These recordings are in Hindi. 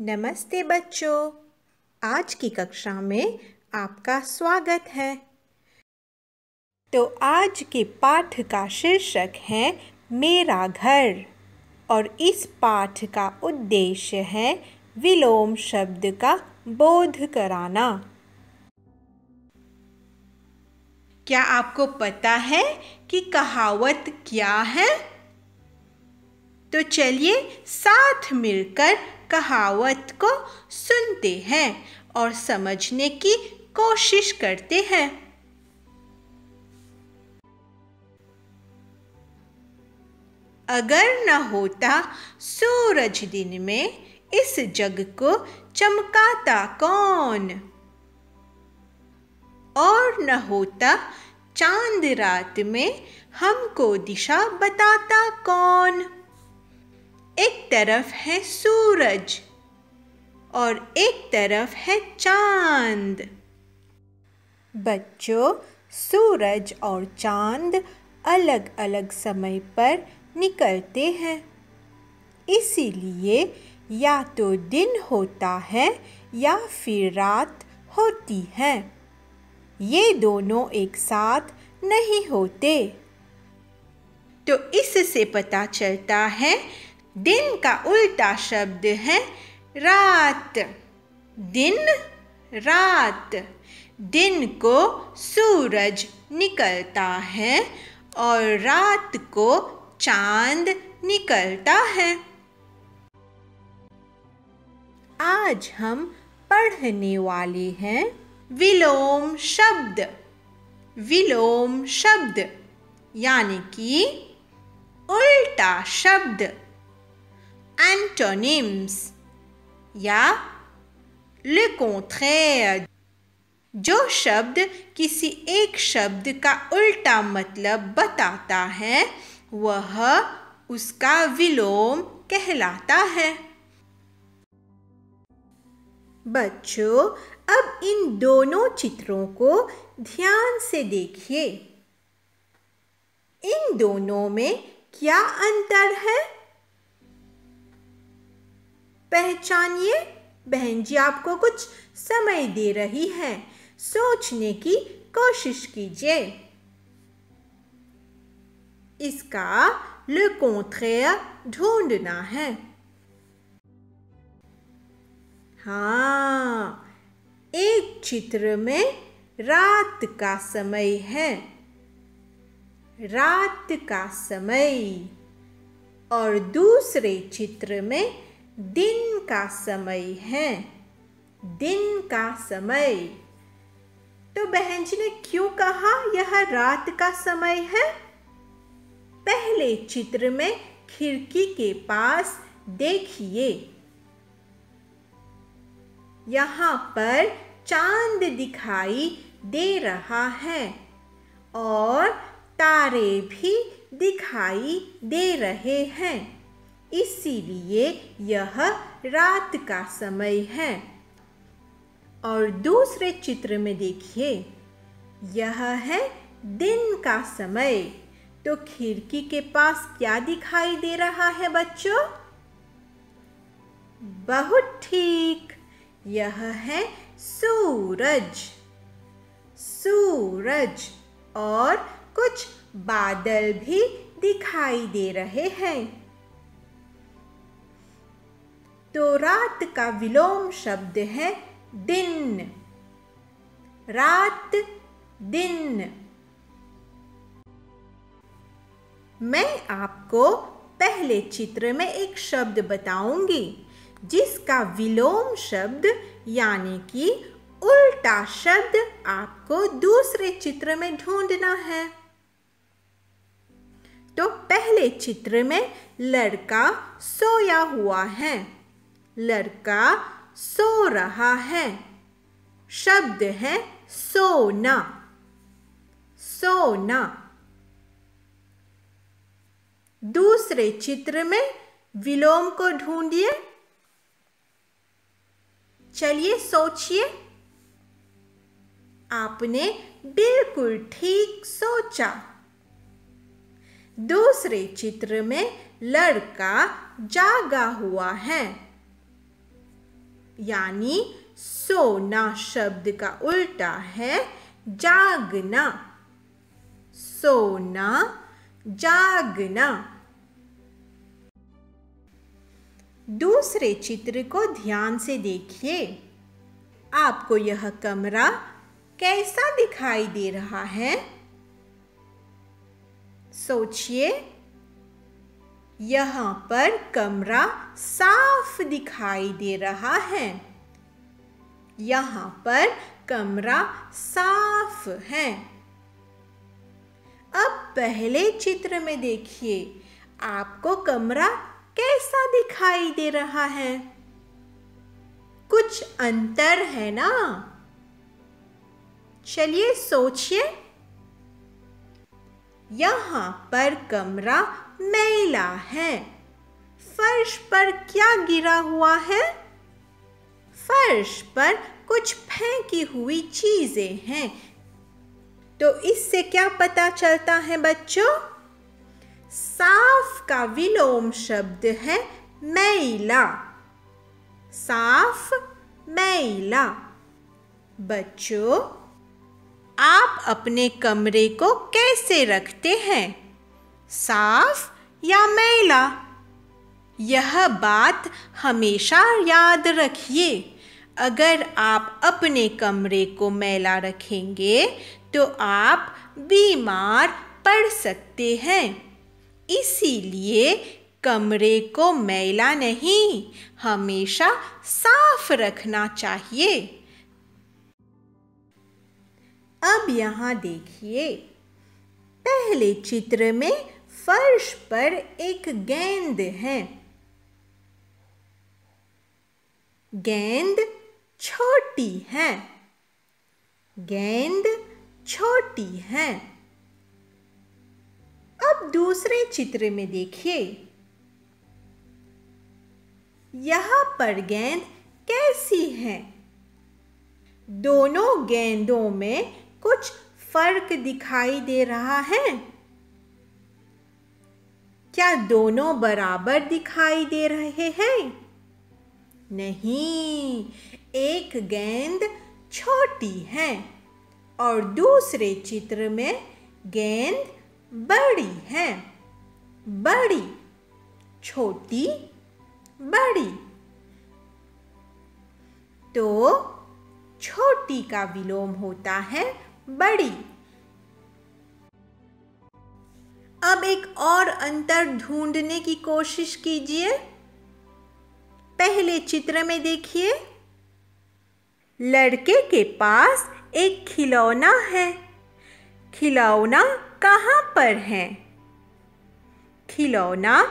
नमस्ते बच्चों, आज की कक्षा में आपका स्वागत है। तो आज के पाठ का शीर्षक है मेरा घर और इस पाठ का उद्देश्य है विलोम शब्द का बोध कराना। क्या आपको पता है कि कहावत क्या है? तो चलिए साथ मिलकर कहावत को सुनते हैं और समझने की कोशिश करते हैं। अगर न होता सूरज दिन में, इस जग को चमकाता कौन? और न होता चांद रात में, हमको दिशा बताता कौन? एक तरफ है सूरज और एक तरफ है चांद। बच्चों, सूरज और चांद अलग अलग समय पर निकलते हैं, इसीलिए या तो दिन होता है या फिर रात होती है। ये दोनों एक साथ नहीं होते। तो इससे पता चलता है दिन का उल्टा शब्द है रात। दिन, रात। दिन को सूरज निकलता है और रात को चांद निकलता है। आज हम पढ़ने वाले हैं विलोम शब्द। विलोम शब्द यानी कि उल्टा शब्द, एंटोनिम्स या ले कॉन्ट्रेयर। जो शब्द किसी एक शब्द का उल्टा मतलब बताता है, वह उसका विलोम कहलाता है। बच्चों, अब इन दोनों चित्रों को ध्यान से देखिए। इन दोनों में क्या अंतर है? पहचानिए। बहन जी आपको कुछ समय दे रही है, सोचने की कोशिश कीजिए। इसका ले कॉन्ट्रेयर ढूंढना है। हाँ, एक चित्र में रात का समय है, रात का समय, और दूसरे चित्र में दिन का समय है, दिन का समय। तो बहन जी ने क्यों कहा यह रात का समय है? पहले चित्र में खिड़की के पास देखिए, यहाँ पर चांद दिखाई दे रहा है और तारे भी दिखाई दे रहे हैं, इसीलिए यह रात का समय है। और दूसरे चित्र में देखिए, यह है दिन का समय। तो खिड़की के पास क्या दिखाई दे रहा है बच्चों? बहुत ठीक, यह है सूरज। सूरज, और कुछ बादल भी दिखाई दे रहे हैं। तो रात का विलोम शब्द है दिन। रात, दिन। मैं आपको पहले चित्र में एक शब्द बताऊंगी, जिसका विलोम शब्द यानी कि उल्टा शब्द आपको दूसरे चित्र में ढूंढना है। तो पहले चित्र में लड़का सोया हुआ है, लड़का सो रहा है। शब्द है सोना, सोना। दूसरे चित्र में विलोम को ढूंढिए। चलिए सोचिए। आपने बिल्कुल ठीक सोचा। दूसरे चित्र में लड़का जागा हुआ है, यानी सोना शब्द का उल्टा है जागना। सोना, जागना। दूसरे चित्र को ध्यान से देखिए। आपको यह कमरा कैसा दिखाई दे रहा है? सोचिए। यहाँ पर कमरा साफ दिखाई दे रहा है। यहाँ पर कमरा साफ है। अब पहले चित्र में देखिए, आपको कमरा कैसा दिखाई दे रहा है? कुछ अंतर है ना? चलिए सोचिए। यहाँ पर कमरा मैला है। फर्श पर क्या गिरा हुआ है? फर्श पर कुछ फेंकी हुई चीजें हैं। तो इससे क्या पता चलता है बच्चों? साफ का विलोम शब्द है मैला। साफ, मैला। बच्चों, आप अपने कमरे को कैसे रखते हैं? साफ या मैला? यह बात हमेशा याद रखिए। अगर आप अपने कमरे को मैला रखेंगे तो आप बीमार पड़ सकते हैं। इसीलिए कमरे को मैला नहीं, हमेशा साफ रखना चाहिए। अब यहाँ देखिए, पहले चित्र में फर्श पर एक गेंद है। गेंद छोटी है। गेंद छोटी है। अब दूसरे चित्र में देखिए, यहाँ पर गेंद कैसी है? दोनों गेंदों में कुछ फर्क दिखाई दे रहा है। क्या दोनों बराबर दिखाई दे रहे हैं? नहीं, एक गेंद छोटी है और दूसरे चित्र में गेंद बड़ी है। बड़ी, छोटी, बड़ी। तो छोटी का विलोम होता है बड़ी। अब एक और अंतर ढूंढने की कोशिश कीजिए। पहले चित्र में देखिए, लड़के के पास एक खिलौना है। खिलौना कहाँ पर है? खिलौना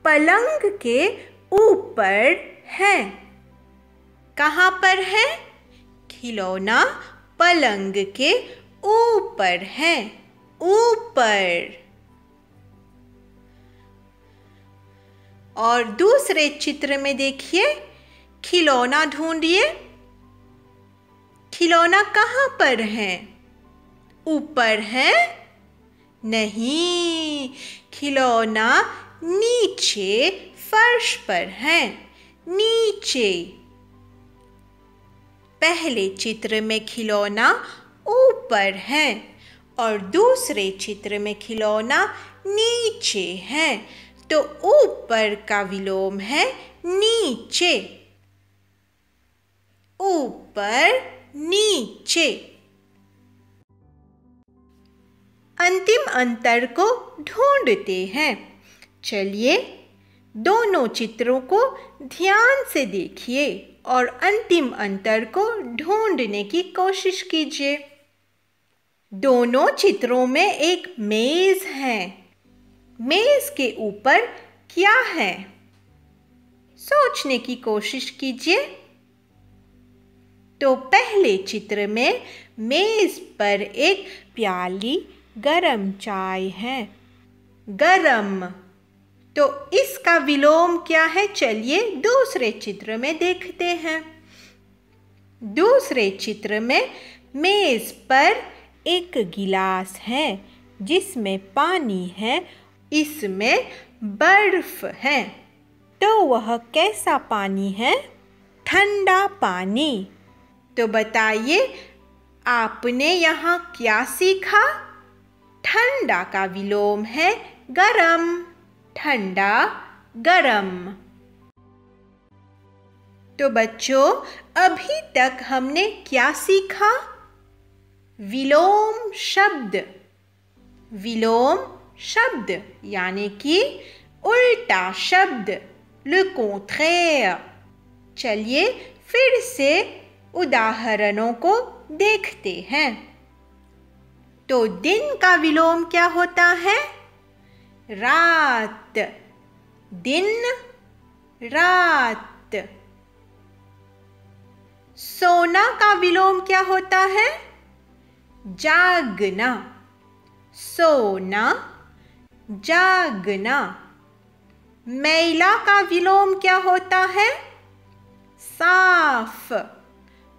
पलंग के ऊपर है। कहाँ पर है? खिलौना पलंग के ऊपर है। ऊपर। और दूसरे चित्र में देखिए, खिलौना ढूंढिए। खिलौना कहाँ पर है? ऊपर है? नहीं, खिलौना नीचे फर्श पर है। नीचे। पहले चित्र में खिलौना ऊपर है और दूसरे चित्र में खिलौना नीचे है। तो ऊपर का विलोम है नीचे। ऊपर, नीचे। अंतिम अंतर को ढूंढते हैं। चलिए, दोनों चित्रों को ध्यान से देखिए और अंतिम अंतर को ढूंढने की कोशिश कीजिए। दोनों चित्रों में एक मेज है। मेज के ऊपर क्या है? सोचने की कोशिश कीजिए। तो पहले चित्र में मेज पर एक प्याली गरम चाय है। गरम। तो इसका विलोम क्या है? चलिए दूसरे चित्र में देखते हैं। दूसरे चित्र में मेज पर एक गिलास है जिसमें पानी है। इसमें बर्फ है। तो वह कैसा पानी है? ठंडा पानी। तो बताइए, आपने यहाँ क्या सीखा? ठंडा का विलोम है गरम। ठंडा, गरम। तो बच्चों, अभी तक हमने क्या सीखा? विलोम शब्द। विलोम शब्द यानी कि उल्टा शब्द, le contraire। चलिए फिर से उदाहरणों को देखते हैं। तो दिन का विलोम क्या होता है? रात। दिन, रात। सोना का विलोम क्या होता है? जागना। सोना, जागना। मैला का विलोम क्या होता है? साफ।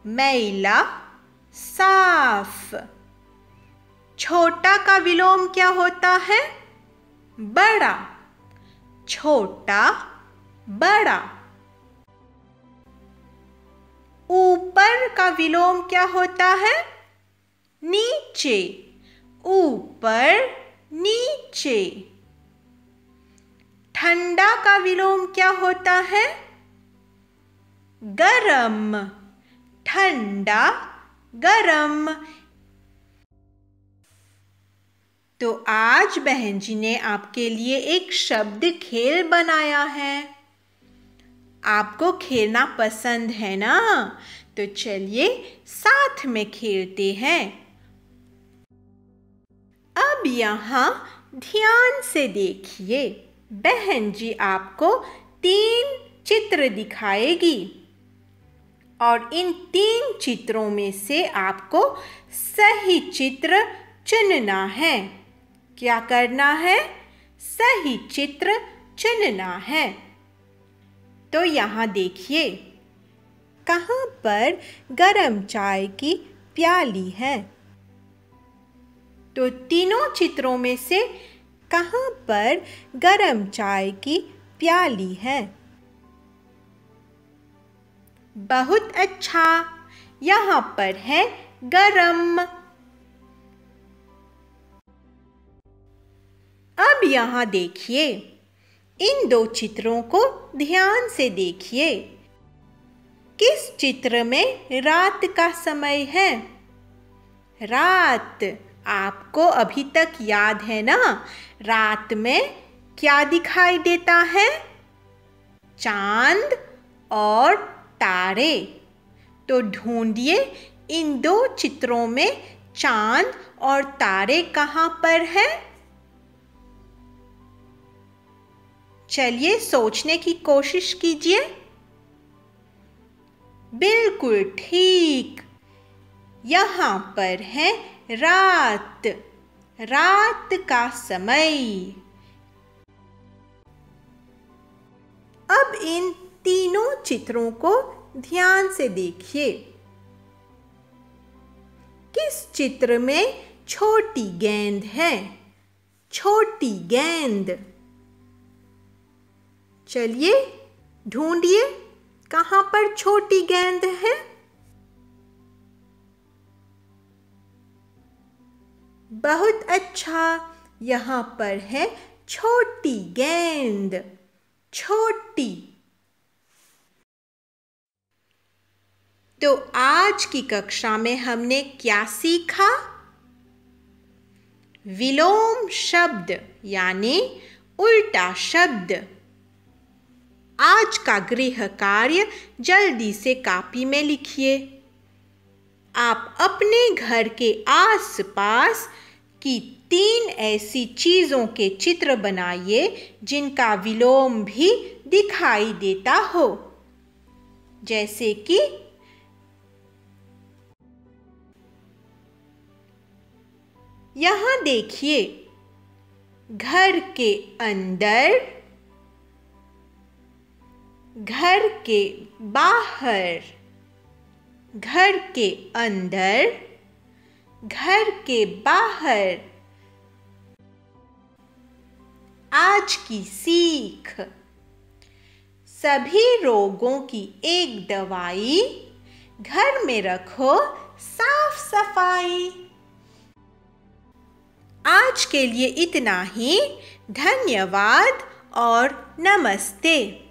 मैला, साफ। छोटा का विलोम क्या होता है? बड़ा। छोटा, बड़ा। ऊपर का विलोम क्या होता है? नीचे। ऊपर, नीचे। ठंडा का विलोम क्या होता है? गरम। ठंडा, गरम। तो आज बहन जी ने आपके लिए एक शब्द खेल बनाया है। आपको खेलना पसंद है ना? तो चलिए साथ में खेलते हैं। अब यहाँ ध्यान से देखिए, बहन जी आपको 3 चित्र दिखाएगी और इन 3 चित्रों में से आपको सही चित्र चुनना है। क्या करना है? सही चित्र चुनना है। तो यहाँ देखिए, कहाँ पर गरम चाय की प्याली है? तो तीनों चित्रों में से कहाँ पर गरम चाय की प्याली है? बहुत अच्छा, यहाँ पर है गरम। अब यहाँ देखिए, इन 2 चित्रों को ध्यान से देखिए। किस चित्र में रात का समय है? रात। आपको अभी तक याद है ना? रात में क्या दिखाई देता है? चांद और तारे। तो ढूंढिए, इन 2 चित्रों में चांद और तारे कहाँ पर हैं? चलिए सोचने की कोशिश कीजिए। बिल्कुल ठीक, यहाँ पर है रात। रात का समय। अब इन तीनों चित्रों को ध्यान से देखिए। किस चित्र में छोटी गेंद है? छोटी गेंद। चलिए ढूंढिए, कहाँ पर छोटी गेंद है? बहुत अच्छा, यहाँ पर है छोटी गेंद। छोटी। तो आज की कक्षा में हमने क्या सीखा? विलोम शब्द यानी उल्टा शब्द। आज का गृह कार्य जल्दी से कॉपी में लिखिए। आप अपने घर के आसपास की 3 ऐसी चीज़ों के चित्र बनाइए जिनका विलोम भी दिखाई देता हो। जैसे कि यहाँ देखिए, घर के अंदर, घर के बाहर। घर के अंदर, घर के बाहर। आज की सीख। सभी रोगों की एक दवाई, घर में रखो साफ सफाई। आज के लिए इतना ही। धन्यवाद और नमस्ते।